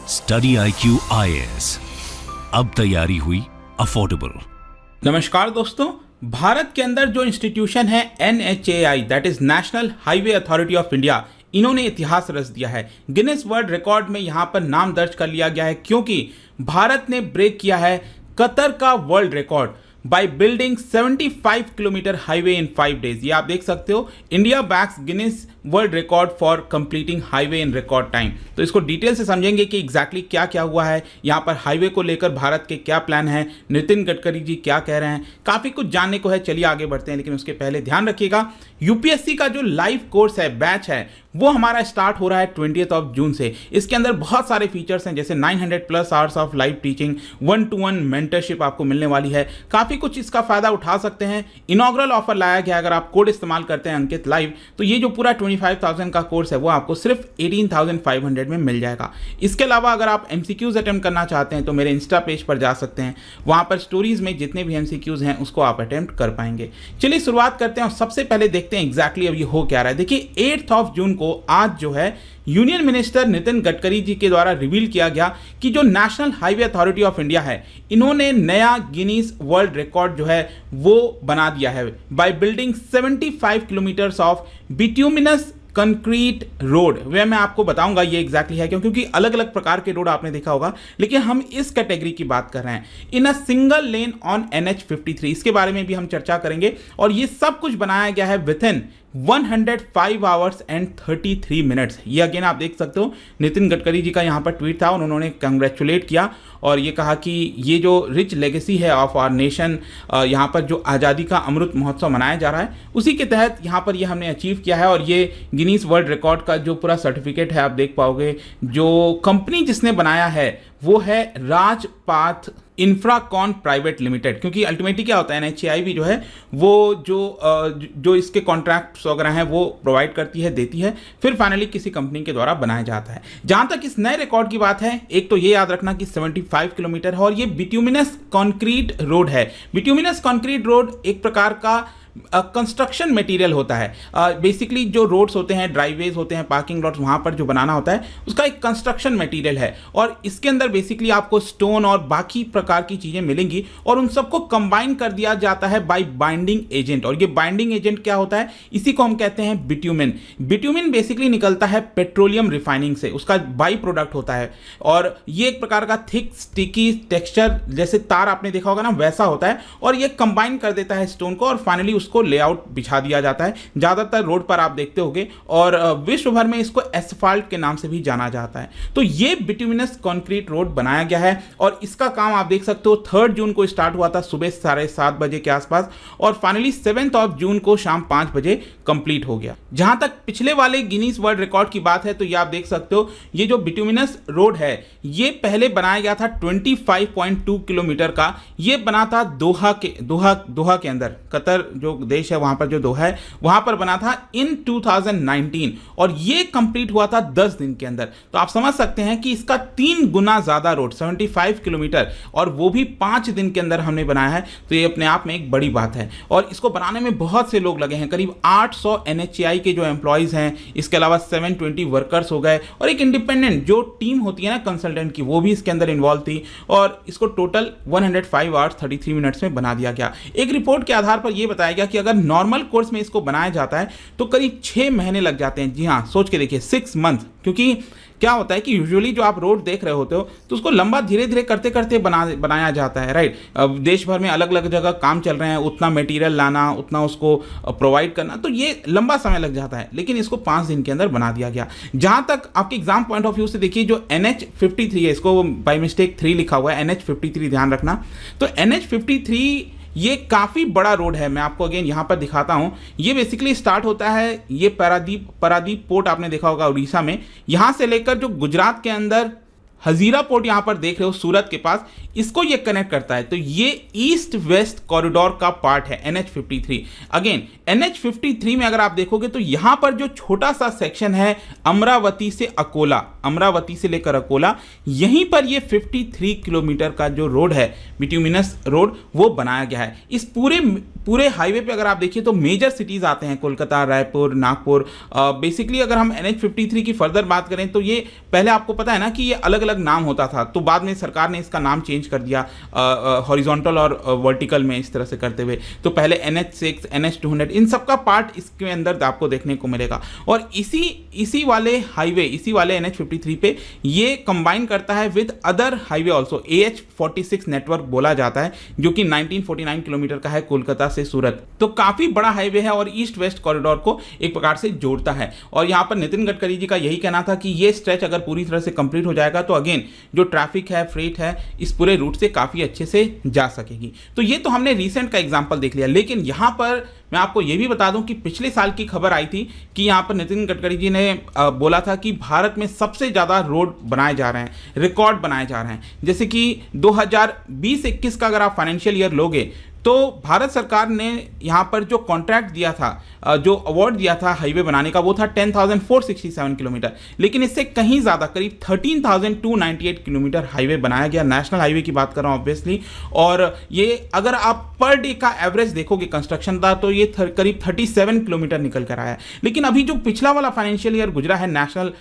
Study IQ IAS, अब तैयारी हुई अफोर्डेबल। नमस्कार दोस्तों, भारत के अंदर जो इंस्टीट्यूशन है NHAI, that is national highway authority of India, इन्होंने इतिहास रच दिया है। गिनेस वर्ल्ड रिकॉर्ड में यहाँ पर नाम दर्ज कर लिया गया है क्योंकि भारत ने ब्रेक किया है कतर का world record by building 75 kilometre highway in 5 days. ये आप देख सकते हो, India bags Guinness world record for completing highway in record time. तो इसको डिटेल से समझेंगे कि एग्जैक्टली क्या क्या हुआ है, यहाँ पर हाईवे को लेकर भारत के क्या प्लान है, नितिन गडकरी जी क्या कह रहे हैं, काफ़ी कुछ जानने को है। चलिए आगे बढ़ते हैं, लेकिन उसके पहले ध्यान रखिएगा यूपीएससी का जो लाइव कोर्स है, बैच है, वो हमारा स्टार्ट हो रहा है 20 जून से। इसके अंदर बहुत सारे फीचर्स हैं, जैसे 900+ hours of live teaching, 1-to-1 mentorship आपको मिलने वाली है। काफ़ी कुछ इसका फायदा उठा सकते हैं। इनॉग्रल ऑफर लाया गया है, अगर आप कोड इस्तेमाल करते हैं अंकित लाइव, तो ये जो पूरा 25,000 का कोर्स है वो आपको सिर्फ 18,500 में मिल जाएगा। इसके अलावा अगर आप MCQs अटेम्प्ट करना चाहते हैं तो मेरे इंस्टा पेज पर जा सकते हैं, वहाँ पर स्टोरीज में जितने भी MCQs हैं उसको आप अटेम्प्ट कर पाएंगे। चलिए शुरुआत करते हैं और सबसे पहले देखते हैं एग्जैक्टली अब ये हो क्या रहा है। देखिए 8 जून को आज जो है यूनियन मिनिस्टर नितिन गडकरी जी के द्वारा रिवील किया गया कि जो national highway authority of India है, इन्होंने नया गिनीज वर्ल्ड रिकॉर्ड जो है वो बना दिया है bye building 75 kilometres of bituminous concrete road. वह मैं आपको बताऊंगा ये एग्जैक्टली है क्योंकि अलग अलग प्रकार के रोड आपने देखा होगा, लेकिन हम इस कैटेगरी की बात कर रहे हैं, इन a single lane on NH53। इसके बारे में भी हम चर्चा करेंगे और ये सब कुछ बनाया गया है विथिन 105 आवर्स एंड 33 मिनट्स। ये अगेन आप देख सकते हो, नितिन गडकरी जी का यहाँ पर ट्वीट था और उन्होंने कंग्रेचुलेट किया और ये कहा कि ये जो रिच लेगेसी है ऑफ आवर नेशन, यहाँ पर जो आज़ादी का अमृत महोत्सव मनाया जा रहा है, उसी के तहत यहाँ पर ये हमने अचीव किया है। और ये गिनीज वर्ल्ड रिकॉर्ड का जो पूरा सर्टिफिकेट है आप देख पाओगे। जो कंपनी जिसने बनाया है वो है राजपाथ इंफ्राकॉन प्राइवेट लिमिटेड, क्योंकि अल्टीमेटली क्या होता है, NHAI भी जो है वो जो इसके कॉन्ट्रैक्ट्स वगैरह हैं वो प्रोवाइड करती है, देती है, फिर फाइनली किसी कंपनी के द्वारा बनाया जाता है। जहां तक इस नए रिकॉर्ड की बात है, एक तो ये याद रखना कि 75 किलोमीटर है और ये बिट्यूमिनस कॉन्क्रीट रोड है। बिट्यूमिनस कॉन्क्रीट रोड एक प्रकार का कंस्ट्रक्शन मटेरियल होता है। बेसिकली जो रोड्स होते हैं, ड्राइवेज होते हैं, पार्किंग लॉट्स, वहाँ पर जो बनाना होता है उसका एक कंस्ट्रक्शन मटेरियल है और इसके अंदर बेसिकली आपको स्टोन और बाकी प्रकार की चीज़ें मिलेंगी और उन सबको कंबाइन कर दिया जाता है बाय बाइंडिंग एजेंट। और ये बाइंडिंग एजेंट क्या होता है, इसी को हम कहते हैं बिट्यूमिन। बिट्यूमिन बेसिकली निकलता है पेट्रोलियम रिफाइनिंग से, उसका बाई प्रोडक्ट होता है और ये एक प्रकार का थिक स्टिकी टेक्सचर, जैसे तार आपने देखा होगा ना, वैसा होता है और ये कंबाइन कर देता है स्टोन को और फाइनली उसको लेआउट बिछा दिया जाता है। ज़्यादातर रोड पर आप देखते होंगे और विश्व भर में इसको एस्फाल्ट के नाम से भी जाना जाता है। तो ये बिट्यूमिनस कंक्रीट रोड बनाया गया है और इसका काम आप देख सकते हो 3 जून को स्टार्ट हुआ था सुबह 7:30 बजे के आसपास और फाइनली 7 जून को शाम 5 बजे कंप्लीट हो गया। जहां तक पिछले वाले गिनीज वर्ल्ड रिकॉर्ड की बात है तो ये आप देख सकते हो, ये जो बिट्यूमिनस रोड है ये पहले बनाया गया था 25.2 किलोमीटर का। ये बना था दोहा के अंदर, कतर जो देश है वहां पर जो दोहा है वहां पर बना था इन 2019 और ये कंप्लीट हुआ था 10 दिन के अंदर। तो आप समझ सकते हैं कि इसका 3 गुना ज्यादा रोड 75 किलोमीटर और वो भी 5 दिन के अंदर हमने बनाया है। तो ये अपने आप में एक बड़ी बात है और इसको बनाने में बहुत से लोग लगे हैं, करीब 800 NHAI के जो एम्प्लॉयज हैं, इसके अलावा 720 वर्कर्स हो गए और एक इंडिपेंडेंट जो टीम होती है ना कंसल्टेंट की, वो भी इसके अंदर इन्वॉल्व थी और इसको टोटल 105 आवर्स 33 मिनट्स में बना दिया गया। एक रिपोर्ट के आधार पर यह बताया गया कि अगर नॉर्मल कोर्स में इसको बनाया जाता है तो करीब 6 महीने लग जाते हैं। जी हाँ, सोच के देखिए, 6 मंथ, क्योंकि क्या होता है कि यूजुअली जो आप रोड देख रहे होते हो तो उसको लंबा धीरे धीरे करते करते बनाया जाता है, राइट। देश भर में अलग अलग जगह काम चल रहे हैं, उतना मटेरियल लाना, उतना उसको प्रोवाइड करना, तो ये लंबा समय लग जाता है, लेकिन इसको 5 दिन के अंदर बना दिया गया। जहां तक आपके एग्जाम पॉइंट ऑफ व्यू से देखिए, जो NH53 है, इसको बाय मिस्टेक 3 लिखा हुआ है, NH53 ध्यान रखना। तो NH53 ये काफ़ी बड़ा रोड है। मैं आपको अगेन यहाँ पर दिखाता हूँ। ये बेसिकली स्टार्ट होता है, ये पारादीप पोर्ट आपने देखा होगा उड़ीसा में, यहाँ से लेकर जो गुजरात के अंदर हजीरा पोर्ट यहाँ पर देख रहे हो सूरत के पास, इसको ये कनेक्ट करता है। तो ये ईस्ट वेस्ट कॉरिडोर का पार्ट है NH53। अगेन NH53 में अगर आप देखोगे तो यहाँ पर जो छोटा सा सेक्शन है अमरावती से अकोला, अमरावती से लेकर अकोला, यहीं पर ये 53 किलोमीटर का जो रोड है बिट्यूमिनस रोड वो बनाया गया है। इस पूरे हाईवे पे अगर आप देखिए तो मेजर सिटीज़ आते हैं, कोलकाता, रायपुर, नागपुर। बेसिकली अगर हम NH53 की फर्दर बात करें तो ये पहले आपको पता है ना कि ये अलग अलग अलग नाम होता था, तो बाद में सरकार ने इसका नाम चेंज कर दिया हॉरिजॉन्टल और वर्टिकल में इस तरह से करते हुए। तो पहले NH6, NH200 इन सब का पार्ट इसके अंदर आपको देखने को मिलेगा। और इसी वाले हाईवे, इसी वाले NH53 पे ये कंबाइन करता है with other highway also, AH46 network बोला जाता है, जो कि 1949 किलोमीटर का है कोलकाता से सूरत। तो काफ़ी बड़ा हाईवे है और ईस्ट वेस्ट कॉरिडोर को एक प्रकार से जोड़ता है। और यहाँ पर नितिन गडकरी जी का यही कहना था कि ये स्ट्रेच अगर पूरी तरह से कंप्लीट हो जाएगा तो अगेन जो ट्रैफिक है, फ्रेट है, इस पूरे रूट से काफ़ी अच्छे से जा सकेगी। तो ये तो हमने रिसेंट का एग्जाम्पल देख लिया, लेकिन यहाँ पर मैं आपको ये भी बता दूं कि पिछले साल की खबर आई थी कि यहाँ पर नितिन गडकरी जी ने बोला था कि भारत में सबसे ज़्यादा रोड बनाए जा रहे हैं, रिकॉर्ड बनाए जा रहे हैं। जैसे कि 2020-21 का अगर आप फाइनेंशियल ईयर लोगे तो भारत सरकार ने यहाँ पर जो कॉन्ट्रैक्ट दिया था, जो अवार्ड दिया था हाईवे बनाने का, वो था 10,467 किलोमीटर, लेकिन इससे कहीं ज़्यादा करीब 13,298 किलोमीटर हाईवे बनाया गया। नेशनल हाईवे की बात कर रहा हूँ ऑब्वियसली। और ये अगर आप पर डे का एवरेज देखोगे कंस्ट्रक्शन का, तो ये करीब 37 किलोमीटर निकल कर आया है। लेकिन अभी जो पिछला वाला फाइनेंशियल ईयर गुजरा है नेशनल,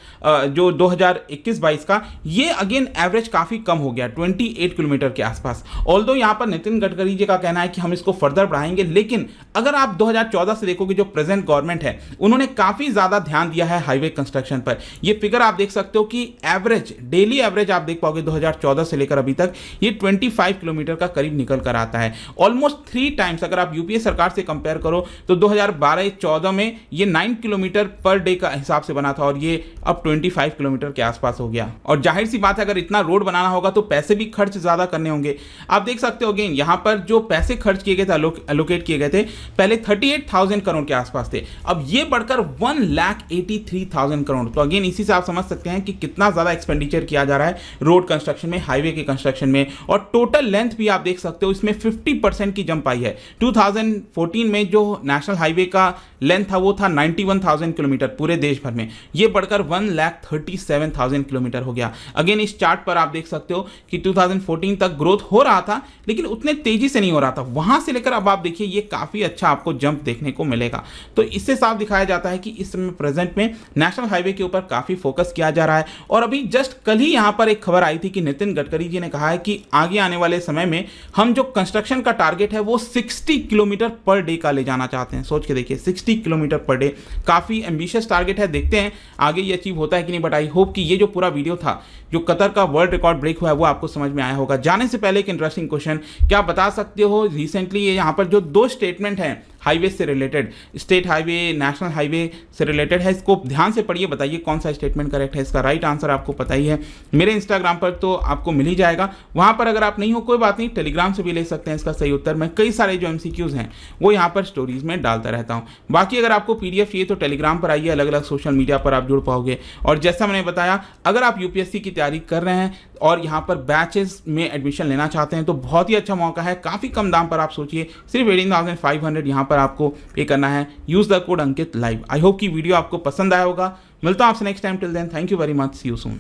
जो 2021-22 का, ये अगेन एवरेज काफ़ी कम हो गया, 28 किलोमीटर के आसपास। ऑल्दो यहाँ पर नितिन गडकरी जी का कहना है कि हम इसको फर्दर बढ़ाएंगे, लेकिन अगर आप 2014 से देखोगे जो प्रेजेंट गवर्नमेंट है उन्होंने काफी ज्यादा ध्यान दिया है हाईवे कंस्ट्रक्शन पर। ये फिगर आप देख सकते हो कि एवरेज, डेली एवरेज आप देख पाओगे 2014 से लेकर अभी तक ये 25 किलोमीटर का करीब निकल कर आता है। ऑलमोस्ट 3 टाइम्स अगर आप यूपीए सरकार से कंपेयर करो तो 2012-14 में ये 9 किलोमीटर पर डे का हिसाब से बना था और ये अब 25 किलोमीटर के आसपास हो गया। और जाहिर सी बात है अगर इतना रोड बनाना होगा तो पैसे भी खर्च ज्यादा करने होंगे। आप देख सकते हो अगेन यहाँ पर जो पैसे खर्च किए गए थे, एलोकेट किए गए थे, पहले 38,000 करोड़ के आसपास थे, अब ये बढ़कर 1,83,000 करोड़। तो अगेन इसी से आप समझ सकते हैं कि कितना ज्यादा एक्सपेंडिचर किया जा रहा है रोड कंस्ट्रक्शन में, हाईवे के कंस्ट्रक्शन में। और टोटल लेंथ भी आप देख सकते हो इसमें 50% की जंप आई है। 2014 में जो नेशनल हाईवे का लेंथ था वो था 91,000 किलोमीटर पूरे देश भर में, ये बढ़कर 1,37,000 किलोमीटर हो गया। अगेन इस चार्ट पर आप देख सकते हो कि 2014 तक ग्रोथ हो रहा था लेकिन उतने तेजी से नहीं हो रहा था, वहां से लेकर अब आप देखिए ये काफी अच्छा आपको जंप देखने को मिलेगा। तो इससे साफ दिखाया जाता है कि इस समय प्रेजेंट में नेशनल हाईवे के ऊपर काफी फोकस किया जा रहा है। और अभी जस्ट कल ही यहां पर एक खबर आई थी कि नितिन गडकरी जी ने कहा है कि आगे आने वाले समय में हम जो कंस्ट्रक्शन का टारगेट है वो 60 किलोमीटर पर डे का ले जाना चाहते हैं। सोच के देखिए 60 किलोमीटर पर डे, काफी एम्बिशियस टारगेट है, देखते हैं आगे ये अचीव होता है कि नहीं। बट आई होप कि ये जो पूरा वीडियो था, जो कतर का वर्ल्ड रिकॉर्ड ब्रेक हुआ है, वो आपको समझ में आया होगा। जाने से पहले एक इंटरेस्टिंग क्वेश्चन, क्या आप बता सकते हो रिसेंटली ये यहाँ पर जो 2 स्टेटमेंट हैं हाईवे से related, state highway, national highway से रिलेटेड है, इसको ध्यान से पढ़िए, बताइए कौन सा स्टेटमेंट करेक्ट है। इसका राइट आंसर आपको पता ही है, मेरे इंस्टाग्राम पर तो आपको मिल ही जाएगा। वहां पर अगर आप नहीं हो कोई बात नहीं, टेलीग्राम से भी ले सकते हैं इसका सही उत्तर। मैं कई सारे जो MCQs हैं वो यहाँ पर स्टोरीज में डालता रहता हूँ। बाकी अगर आपको PDF चाहिए तो टेलीग्राम पर आइए, अलग अलग सोशल मीडिया पर आप जुड़ पाओगे। और जैसा मैंने बताया, अगर आप UPSC की तैयारी कर रहे हैं और यहाँ पर बैचेस में एडमिशन लेना चाहते हैं तो बहुत ही अच्छा मौका है, काफ़ी कम दाम पर। आप सोचिए सिर्फ 18,500 यहाँ पर आपको पे करना है। Use the code Ankit live. I hope कि वीडियो आपको पसंद आया होगा। मिलता हूं आपसे next time. Till then thank you very much, see you soon.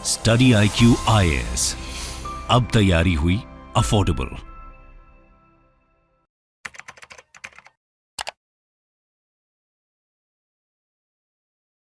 Study IQ IAS, अब तैयारी हुई अफोर्डेबल।